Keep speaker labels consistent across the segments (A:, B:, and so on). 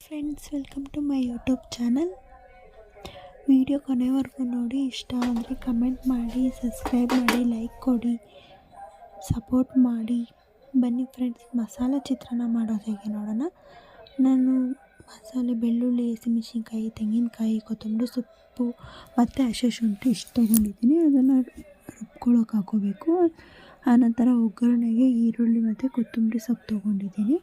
A: Friends, welcome to my YouTube channel. Video ಕೊನೆವರೆಗೂ ನೋಡಿ. ಇಷ್ಟ ಆದರೆ ಕಮೆಂಟ್ ಮಾಡಿ, ಸಬ್ಸ್ಕ್ರೈಬ್ ಮಾಡಿ, ಲೈಕ್ ಕೊಡಿ, ಸಪೋರ್ಟ್ ಮಾಡಿ. ಬನ್ನಿ ಫ್ರೆಂಡ್ಸ್, ಮಸಾಲೆ ಚಿತ್ರಾನ್ನ ಮಾಡೋದು ಹೇಗೆ ನೋಡೋಣ. ನಾನು ಮಸಾಲೆ ಬೆಳ್ಳುಳ್ಳಿ, ಹಸಿಮೆಣಸಿನ್ಕಾಯಿ, ತೆಂಗಿನಕಾಯಿ, ಕೊತ್ತಂಬರಿ ಸೊಪ್ಪು ಮತ್ತು ಹಸಿ ಶುಂಠಿ ಇಷ್ಟು ತೊಗೊಂಡಿದ್ದೀನಿ. ಅದನ್ನು ರುಬ್ಕೊಳ್ಳೋಕೆ ಹಾಕೋಬೇಕು. ಆನಂತರ ಒಗ್ಗರಣೆಗೆ ಈರುಳ್ಳಿ ಮತ್ತು ಕೊತ್ತಂಬರಿ ಸೊಪ್ಪು ತೊಗೊಂಡಿದ್ದೀನಿ.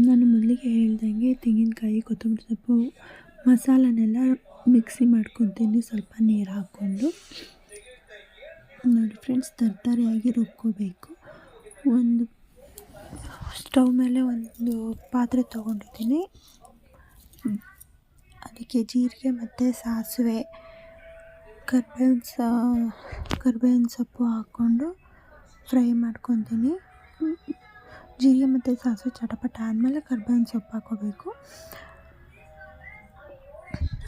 A: ನಾನು ಮೊದಲಿಗೆ ಹೇಳ್ದಂಗೆ ತೆಂಗಿನಕಾಯಿ, ಕೊತ್ತಂಬರಿ ಸೊಪ್ಪು ಮಸಾಲನೆಲ್ಲ ಮಿಕ್ಸಿ ಮಾಡ್ಕೊತೀನಿ ಸ್ವಲ್ಪ ನೀರು ಹಾಕ್ಕೊಂಡು. ನೋಡಿ ಫ್ರೆಂಡ್ಸ್, ತರಕಾರಿಯಾಗಿ ರುಬ್ಕೋಬೇಕು. ಒಂದು ಸ್ಟವ್ ಮೇಲೆ ಒಂದು ಪಾತ್ರೆ ತೊಗೊಂಡಿದ್ದೀನಿ. ಅದಕ್ಕೆ ಜೀರಿಗೆ ಮತ್ತು ಸಾಸಿವೆ, ಕರ್ಬೇವಿನ ಸೊಪ್ಪು ಹಾಕ್ಕೊಂಡು ಫ್ರೈ ಮಾಡ್ಕೊತೀನಿ. ಜೀರಿಗೆ ಮತ್ತು ಸಾಸಿವೆ ಚಟಪಟ ಆದಮೇಲೆ ಕರ್ಬೇವಿನ ಸೊಪ್ಪು ಹಾಕ್ಕೋಬೇಕು.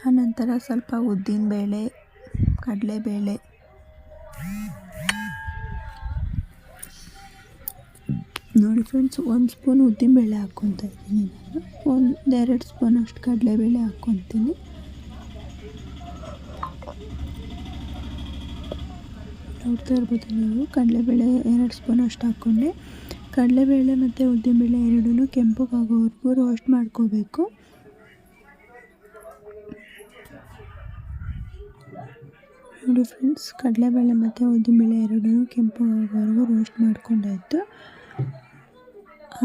A: ಆನಂತರ ಸ್ವಲ್ಪ ಉದ್ದಿನಬೇಳೆ, ಕಡಲೆಬೇಳೆ, ನೋಡಿ ಫ್ರೆಂಡ್ಸ್, 1 ಸ್ಪೂನ್ ಉದ್ದಿನಬೇಳೆ ಹಾಕ್ಕೊತಾ ಇದ್ದೀನಿ. ನಾನು 1-2 ಸ್ಪೂನ್ ಅಷ್ಟು ಕಡಲೆಬೇಳೆ ಹಾಕ್ಕೊತೀನಿ. ನೋಡ್ತಾ ಇರ್ಬೋದು ನೀವು, ಕಡಲೆಬೇಳೆ 2 ಸ್ಪೂನ್ ಅಷ್ಟು ಹಾಕ್ಕೊಂಡೆ. ಕಡಲೆಬೇಳೆ ಮತ್ತು ಉದ್ದಿನಬೇಳೆ ಎರಡೂ ಕೆಂಪಗಾಗೋವರೆಗೂ ರೋಸ್ಟ್ ಮಾಡ್ಕೋಬೇಕು. ನೋಡಿ ಫ್ರೆಂಡ್ಸ್, ಕಡಲೆಬೇಳೆ ಮತ್ತು ಉದ್ದಿನಬೇಳೆ ಎರಡೂ ಕೆಂಪಗಾಗೋವರೆಗೂ ರೋಸ್ಟ್ ಮಾಡ್ಕೊಂಡಾಯಿತು.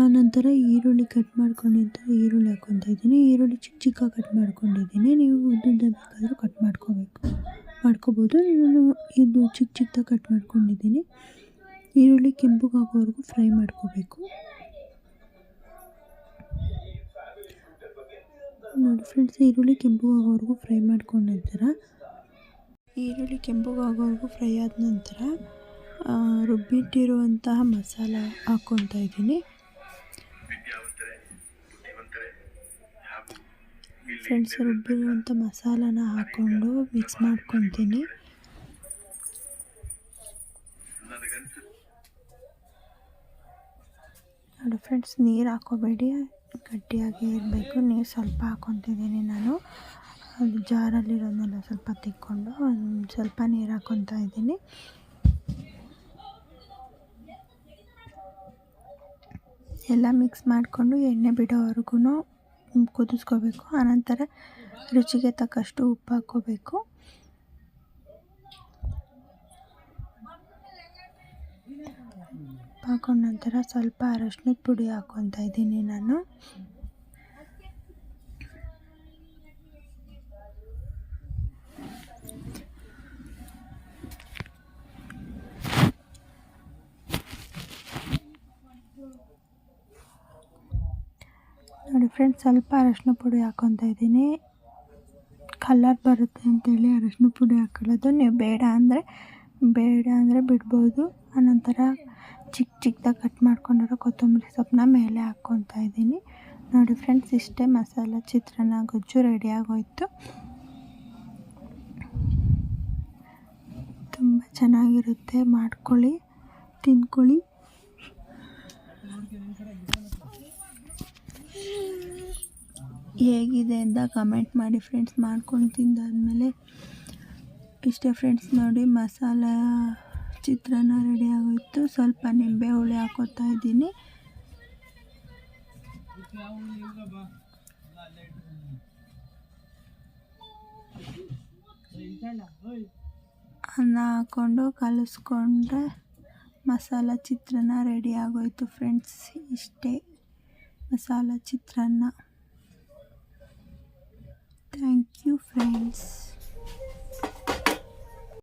A: ಆನಂತರ ಈರುಳ್ಳಿ ಕಟ್ ಮಾಡ್ಕೊಂಡಿದ್ದು ಈರುಳ್ಳಿ ಹಾಕ್ಕೊತಾ ಇದ್ದೀನಿ. ಈರುಳ್ಳಿ ಚಿಕ್ಕ ಕಟ್ ಮಾಡ್ಕೊಂಡಿದ್ದೀನಿ. ನೀವು ಉದ್ದುದ್ದ ಬೇಕಾದರೂ ಕಟ್ ಮಾಡ್ಕೋಬೋದು. ನಾನು ಇದು ಚಿಕ್ಕದಾಗಿ ಕಟ್ ಮಾಡ್ಕೊಂಡಿದ್ದೀನಿ. ಈರುಳ್ಳಿ ಕೆಂಪಗಾಗೋವರೆಗೂ ಫ್ರೈ ಮಾಡ್ಕೋಬೇಕು. ನೋಡಿ ಫ್ರೆಂಡ್ಸ್, ಈರುಳ್ಳಿ ಕೆಂಪಗಾಗೋವರೆಗೂ ಫ್ರೈ ಮಾಡ್ಕೊಂಡ ನಂತರ ಫ್ರೈ ಆದ ನಂತರ ರುಬ್ಬಿಟ್ಟಿರುವಂತಹ ಮಸಾಲ ಹಾಕ್ಕೊತಾ ಇದ್ದೀನಿ. ಫ್ರೆಂಡ್ಸ್, ರುಬ್ಬಿರುವಂಥ ಮಸಾಲಾನ ಹಾಕ್ಕೊಂಡು ಮಿಕ್ಸ್ ಮಾಡ್ಕೊತೀನಿ. ನೋಡಿ ಫ್ರೆಂಡ್ಸ್, ನೀರು ಹಾಕ್ಕೋಬೇಡಿ, ಗಟ್ಟಿಯಾಗಿ ಇರಬೇಕು. ನೀರು ಸ್ವಲ್ಪ ಹಾಕ್ಕೊತಿದ್ದೀನಿ ನಾನು. ಅದು ಜಾರಲ್ಲಿರೋದನ್ನೆಲ್ಲ ಸ್ವಲ್ಪ ತೆಕ್ಕೊಂಡು ಸ್ವಲ್ಪ ನೀರು ಹಾಕ್ಕೊತಾ ಇದ್ದೀನಿ. ಎಲ್ಲ ಮಿಕ್ಸ್ ಮಾಡಿಕೊಂಡು ಎಣ್ಣೆ ಬಿಡೋವರೆಗೂ ಕುದಿಸ್ಕೋಬೇಕು. ಆನಂತರ ರುಚಿಗೆ ತಕ್ಕಷ್ಟು ಉಪ್ಪು ಹಾಕ್ಕೋಬೇಕು. ಹಾಕೊಂಡ ನಂತರ ಸ್ವಲ್ಪ ಅರಶಿನದ ಪುಡಿ ಹಾಕ್ಕೊತಾ ಇದ್ದೀನಿ ನಾನು. ನೋಡಿ ಫ್ರೆಂಡ್ಸ್, ಸ್ವಲ್ಪ ಅರಶಿನ ಪುಡಿ ಹಾಕ್ಕೊತಾ ಇದ್ದೀನಿ. ಕಲರ್ ಬರುತ್ತೆ ಅಂತೇಳಿ ಅರಶಿನ ಪುಡಿ ಹಾಕೊಳ್ಳೋದು. ನೀವು ಬೇಡ ಅಂದರೆ ಬಿಡ್ಬೋದು. ಆನಂತರ ಚಿಕ್ಕದಾಗಿ ಕಟ್ ಮಾಡ್ಕೊಂಡಿರೋ ಕೊತ್ತಂಬರಿ ಸೊಪ್ಪನ್ನ ಮೇಲೆ ಹಾಕ್ಕೊತಾ ಇದ್ದೀನಿ. ನೋಡಿ ಫ್ರೆಂಡ್ಸ್, ಇಷ್ಟೇ ಮಸಾಲ ಚಿತ್ರಾನ್ನ ಗೊಜ್ಜು ರೆಡಿ ಆಗೋಯ್ತು. ತುಂಬ ಚೆನ್ನಾಗಿರುತ್ತೆ, ಮಾಡ್ಕೊಳ್ಳಿ, ತಿಂದ್ಕೊಳ್ಳಿ. ಹೇಗಿದೆ ಅಂತ ಕಮೆಂಟ್ ಮಾಡಿ ಫ್ರೆಂಡ್ಸ್. ಮಾಡ್ಕೊಂಡು ತಿಂದಾದ್ಮೇಲೆ ಇಷ್ಟೇ ಫ್ರೆಂಡ್ಸ್. ನೋಡಿ, ಮಸಾಲ ಚಿತ್ರಾನ್ನ ರೆಡಿ ಆಗೋಯ್ತು. ಸ್ವಲ್ಪ ನಿಂಬೆ ಹುಳಿ ಹಾಕೋತಾ ಇದ್ದೀನಿ. ಅನ್ನ ಹಾಕ್ಕೊಂಡು ಕಲಿಸ್ಕೊಂಡ್ರೆ ಮಸಾಲ ಚಿತ್ರಾನ್ನ ರೆಡಿ ಆಗೋಯ್ತು ಫ್ರೆಂಡ್ಸ್. ಇಷ್ಟೇ masala chitranna. Thank you friends.